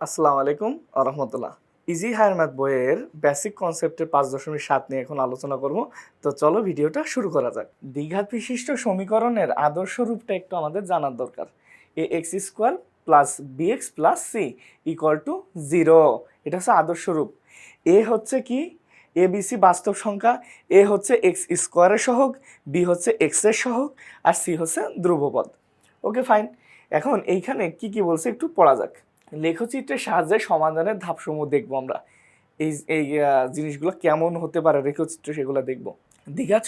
আসসালামু আলাইকুম রহমতুল্লাহ। Easy higher math বইয়ের বেসিক কনসেপ্টের 5.7 নিয়ে এখন আলোচনা করব। তো চলো ভিডিওটা শুরু করা যাক। দ্বিঘাত বিশিষ্ট সমীকরণের আদর্শ রূপটা একটু আমাদের জানার দরকার। A x square plus b x plus c equal to 0, এটা হচ্ছে আদর্শ রূপ। এ হচ্ছে কি, এ বি সি বাস্তব সংখ্যা, এ হচ্ছে এক্স স্কোয়ারের সহগ, বি হচ্ছে এক্স এর সহগ, আর সি হচ্ছে ধ্রুবপদ। Okay fine. এখন এইখানে কি কি বলছে একটু পড়া যাক। লেখচিত্রের সাহায্যে সমাধানের ধাপসমূহ দেখবো আমরা। এই এই জিনিসগুলো কেমন হতে পারে রেখাচিত্র, সেগুলো দেখব। দ্বিঘাত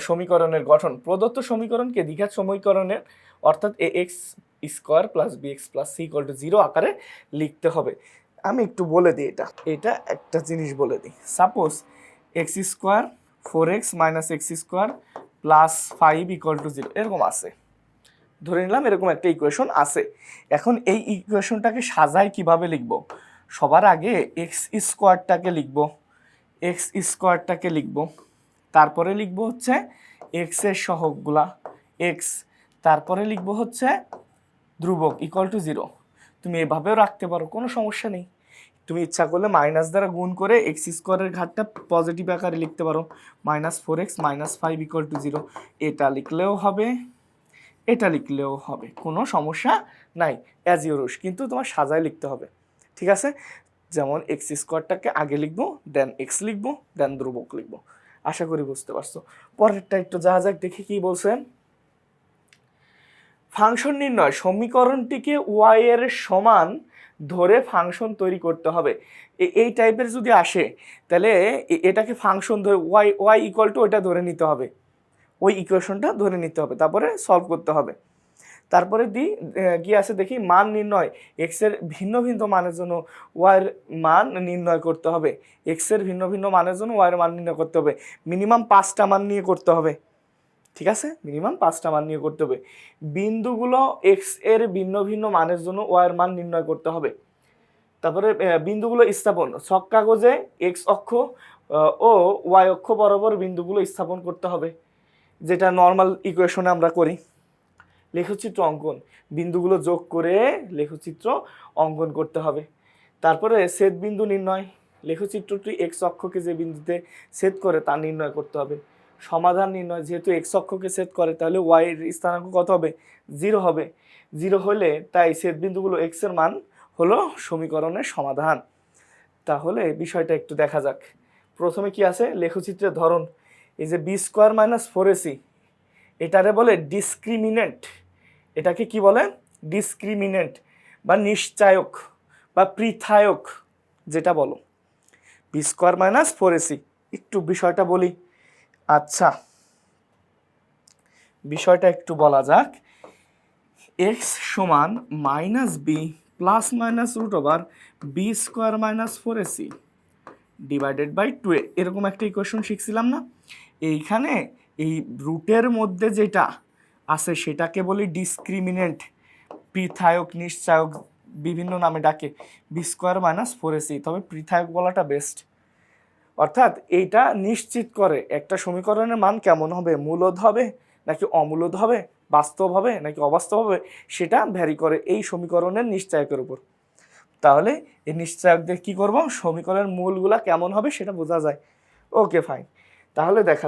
সমীকরণের গঠন। প্রদত্ত সমীকরণকে দ্বিঘাত সমীকরণের অর্থাৎ a x square plus b x plus c equal to 0 আকারে লিখতে হবে। আমি একটু বলে দিই, এটা একটা জিনিস বলে দিই। Suppose x square 4x minus x square plus 5 equal to 0 এরকম আছে, ধরে নিলাম এরকম একটা ইকুয়েশন আছে। এখন এই ইকুয়েশনটাকে সাজাই কিভাবে লিখব? সবার আগে এক্স স্কোয়ারটাকে লিখব, তারপরে লিখব হচ্ছে এক্স এর সহগগুলা এক্স, তারপরে লিখব হচ্ছে ধ্রুবক ইকুয়াল টু 0। তুমি এভাবেও রাখতে পারো, কোনো সমস্যা নেই। তুমি ইচ্ছা করলে মাইনাস দ্বারা গুণ করে এক্স স্কোয়ারের ঘাতটা পজিটিভ আকারে লিখতে পারো, -4x - 5 ইকুয়াল টু 0। এটা লিখলেও হবে, এটা লিখলেও হবে, কোনো সমস্যা নাই, অ্যাজ ইউর উইশ। কিন্তু তোমার সাজায় লিখতে হবে, ঠিক আছে? যেমন এক্স স্কোয়ারটাকে আগে লিখবো, দেন এক্স লিখবো, দেন ধ্রুবক লিখবো। আশা করি বুঝতে পারছো। পরেরটা একটু যা যাক দেখি কি বলছেন। ফাংশন নির্ণয়, সমীকরণটিকে ওয়াই এর সমান ধরে ফাংশন তৈরি করতে হবে। এই টাইপের যদি আসে তাহলে এটাকে ফাংশন ধরে ওয়াই ইকুয়াল টু ওইটা ধরে নিতে হবে, ওই ইকুয়েশনটা ধরে নিতে হবে, তারপরে সলভ করতে হবে। তারপরে কি আছে দেখি, মান নির্ণয়। এক্স এর ভিন্ন ভিন্ন মানের জন্য ওয়াইয়ের মান নির্ণয় করতে হবে, এক্স এর ভিন্ন ভিন্ন মানের জন্য ওয়াইয়ের মান নির্ণয় করতে হবে। মিনিমাম 5টা মান নিয়ে করতে হবে, ঠিক আছে? মিনিমাম 5টা মান নিয়ে করতে হবে। বিন্দুগুলো এক্স এর ভিন্ন ভিন্ন মানের জন্য ওয়াইয়ের মান নির্ণয় করতে হবে। তারপরে বিন্দুগুলো স্থাপন, ছক কাগজে এক্স অক্ষ ও ওয়াই অক্ষ বরাবর বিন্দুগুলো স্থাপন করতে হবে, যেটা নর্মাল ইকুয়েশনে আমরা করি। লেখচিত্র অঙ্কন, বিন্দুগুলো যোগ করে লেখচিত্র অঙ্কন করতে হবে। তারপরে ছেদ বিন্দু নির্ণয়, লেখচিত্রটি এক্স অক্ষকে যে বিন্দুতে ছেদ করে তা নির্ণয় করতে হবে। সমাধান নির্ণয়, যেহেতু এক্স অক্ষকে ছেদ করে তাহলে ওয়াই এর স্থানাঙ্ক কত হবে? 0 হবে। 0 হলে তাই ছেদ বিন্দুগুলো এক্স এর মান হলো সমীকরণের সমাধান। তাহলে বিষয়টা একটু দেখা যাক। প্রথমে কি আছে, লেখচিত্রের ধরন। এই যে বি স্কোয়ার মাইনাস 4ac, এটারে বলে ডিসক্রিমিনেন্ট। এটাকে কি বলে? ডিসক্রিমিনেন্ট বা নিশ্চায়ক বা পৃথায়ক, যেটা বলো। বি স্কোয়ার মাইনাস 4ac, একটু বিষয়টা বলি। আচ্ছা, বিষয়টা একটু বলা যাক। এক্স সমান minus b plus minus root over b square minus 4ac divided by 2a, এরকম একটা ইকুয়েশন শিখছিলাম না? এইখানে এই রুটের মধ্যে যেটা আছে সেটাকে বলি ডিসক্রিমিনেন্ট, পৃথায়ক, নিশ্চায়ক, বিভিন্ন নামে ডাকে। বি স্কোয়ার মাইনাস 4ac, তবে পৃথায়ক বলাটা বেস্ট। অর্থাৎ এইটা নিশ্চিত করে একটা সমীকরণের মান কেমন হবে, মূলদ হবে নাকি অমূলদ হবে, বাস্তব হবে নাকি অবাস্তব হবে, সেটা ভ্যারি করে এই সমীকরণের নিশ্চয়কের উপর। তাহলে এই নিশ্চয়কদের কি করব, সমীকরণের মূলগুলা কেমন হবে সেটা বোঝা যায়। ওকে ফাইন, তাহলে দেখা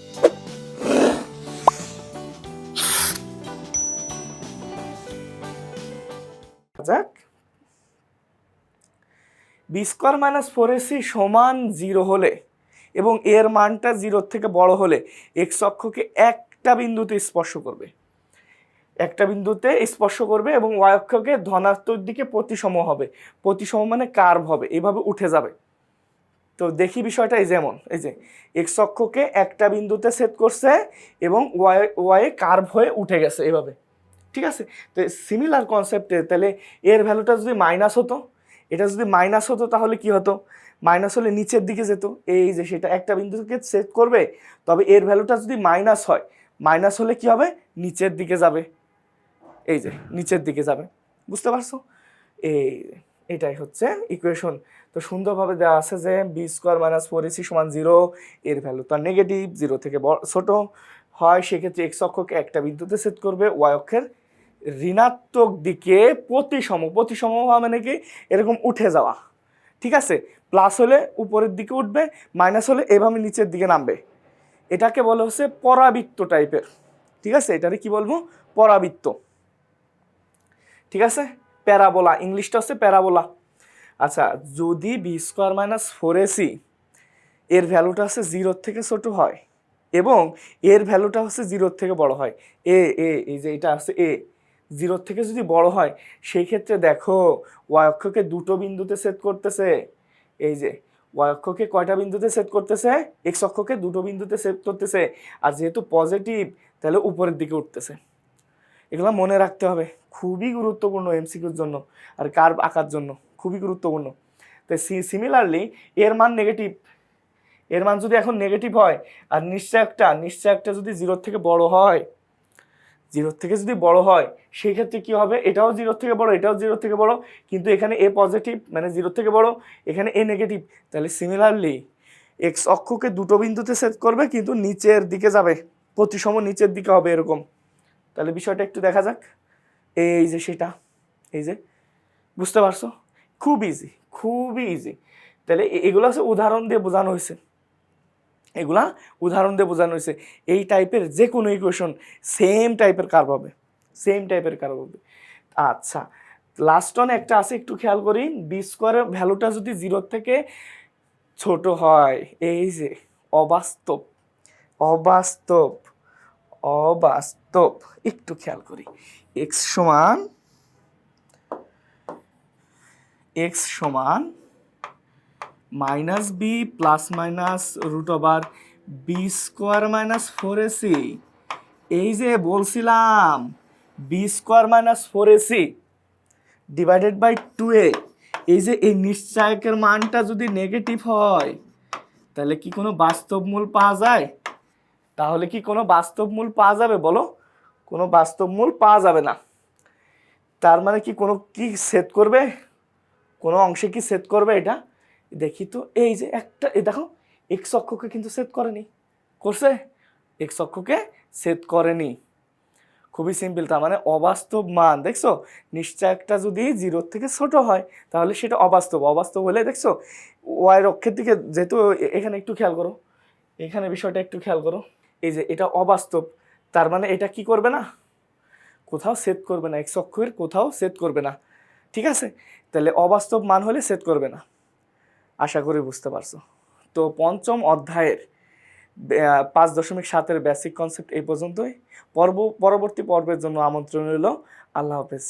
যাক। বি স্কোয়ার মাইনাস 4ac সমান 0 হলে এবং এর মানটা 0 থেকে বড় হলে এক্স অক্ষকে একটা বিন্দুতে স্পর্শ করবে, একটা বিন্দুতে স্পর্শ করবে এবং ওয়াই অক্ষকে ধনাত্মক দিকে প্রতিসম হবে। প্রতিসম মানে কার্ভ হবে, এভাবে উঠে যাবে। তো দেখি বিষয়টা এই যেমন, এই যে এক্স অক্ষকে একটা বিন্দুতে ছেদ করছে এবং ওয়াই কার্ভ হয়ে উঠে গেছে এভাবে, ঠিক আছে? তো সিমিলার কনসেপ্টে তাহলে এর ভ্যালুটা যদি মাইনাস হতো, এটা যদি মাইনাস হতো তাহলে কি হতো? মাইনাস হলে নিচের দিকে যেত, এই যে সেটা একটা বিন্দুকে সেট করবে, তবে এর ভ্যালুটা যদি মাইনাস হয়, মাইনাস হলে কি হবে? নিচের দিকে যাবে, এই যে নিচের দিকে যাবে। বুঝতে পারছো? এটাই হচ্ছে ইকুয়েশন। তো সুন্দরভাবে দেওয়া আছে যে বি স্কোয়ার মাইনাস 4ac সমান 0, এর ভ্যালু তার নেগেটিভ, 0 থেকে ছোট হয়, সেক্ষেত্রে এক্স অক্ষকে একটা বিন্দুতে সেট করবে, ওয়াই অক্ষের ঋণাত্মক দিকে প্রতিসম হওয়া মানে কি এরকম উঠে যাওয়া, ঠিক আছে? প্লাস হলে উপরের দিকে উঠবে, মাইনাস হলে এভাবে নিচের দিকে নামবে। এটাকে বলা হচ্ছে পরাবৃত্ত টাইপের, ঠিক আছে? এটারে কি বলবো? পরাবৃত্ত, ঠিক আছে? প্যারাবোলা, ইংলিশটা হচ্ছে প্যারাবোলা। আচ্ছা, যদি বি স্কোয়ার মাইনাস 4ac এর ভ্যালুটা হচ্ছে 0 থেকে ছোট হয় এবং এর ভ্যালুটা হচ্ছে 0 থেকে বড় হয়, এই যে এটা আছে এ 0 থেকে যদি বড় হয়, সেই ক্ষেত্রে দেখো ওয়াই অক্ষকে দুটো বিন্দুতে সেট করতেছে। এই যে ওয়াই অক্ষকে কয়টা বিন্দুতে সেট করতেছে? এক্স অক্ষকে দুটো বিন্দুতে সেট করতেছে। আর যেহেতু পজিটিভ, তাহলে উপরের দিকে উঠতেছে। এগুলো মনে রাখতে হবে, খুবই গুরুত্বপূর্ণ এমসিকিউর জন্য আর কার্ভ আঁকার জন্য খুবই গুরুত্বপূর্ণ। তো সিমিলারলি এর মান নেগেটিভ, এর মান যদি এখন নেগেটিভ হয় আর নিশ্চয়কটা যদি 0 থেকে বড় হয়, 0 থেকে যদি বড় হয়, সেই ক্ষেত্রে কি হবে? এটাও 0 থেকে বড়, এটাও 0 থেকে বড়, কিন্তু এখানে এ পজিটিভ মানে 0 থেকে বড়, এখানে এ নেগেটিভ। তাহলে সিমিলারলি এক্স অক্ষকে দুটো বিন্দুতে সেট করবে, কিন্তু নিচের দিকে যাবে, প্রতিসম নিচের দিকে হবে এরকম। তাহলে বিষয়টা একটু দেখা যাক। এই যে সেটা, এই যে বুঝতে পারছো? খুব ইজি, খুবই ইজি। তাহলে এগুলো হচ্ছে উদাহরণ দিয়ে বোঝানো হয়েছে, এগুলা উদাহরণ দিয়ে বোঝানো হয়েছে। এই টাইপের যে কোনো ইকুয়েশন সেম টাইপের কার্ভ হবে, সেম টাইপের কার্ভ হবে। আচ্ছা, লাস্ট অন একটা আছে, একটু খেয়াল করি। বি স্কোয়ারের ভ্যালুটা যদি 0 থেকে ছোট হয়, এই যে অবাস্তব, অবাস্তব, অবাস্তব, একটু খেয়াল করি। এক্স সমান minus b plus minus root over b square minus 4ac। এই যে বলছিলাম b square minus 4ac divided by 2a, এই যে এই নিশ্চয়কের মানটা যদি নেগেটিভ হয়, তাহলে কি কোনো বাস্তব মূল পাওয়া যায়? তাহলে কি কোনো বাস্তব মূল পাওয়া যাবে বলো? কোনো বাস্তব মূল পাওয়া যাবে না। তার মানে কি কোনো কি সেট করবে? কোনো অংশে কি সেট করবে? এটা দেখি তো। এই যে একটা, এই দেখো এক্স অক্ষকে কিন্তু সেট করেনি, করছে? এক্স অক্ষকে সেট করেনি। খুবই সিম্পল। তার মানে অবাস্তব মান, দেখছো? নিশ্চয়কটা যদি 0 থেকে ছোট হয়, তাহলে সেটা অবাস্তব। অবাস্তব হলে দেখছো ওয়াইয়ের অক্ষের দিকে, যেহেতু এখানে একটু খেয়াল করো, এখানে বিষয়টা একটু খেয়াল করো, এই যে এটা অবাস্তব, তার মানে এটা কি করবে না? কোথাও সেট করবে না, এক্স অক্ষের কোথাও সেট করবে না, ঠিক আছে? তাহলে অবাস্তব মান হলে সেট করবে না। আশা করি বুঝতে পারছো। তো পঞ্চম অধ্যায়ের 5.7-এর বেসিক কনসেপ্ট এই পর্যন্তই। পরবর্তী পর্বের জন্য আমন্ত্রণ রইল। আল্লাহ হাফেজ।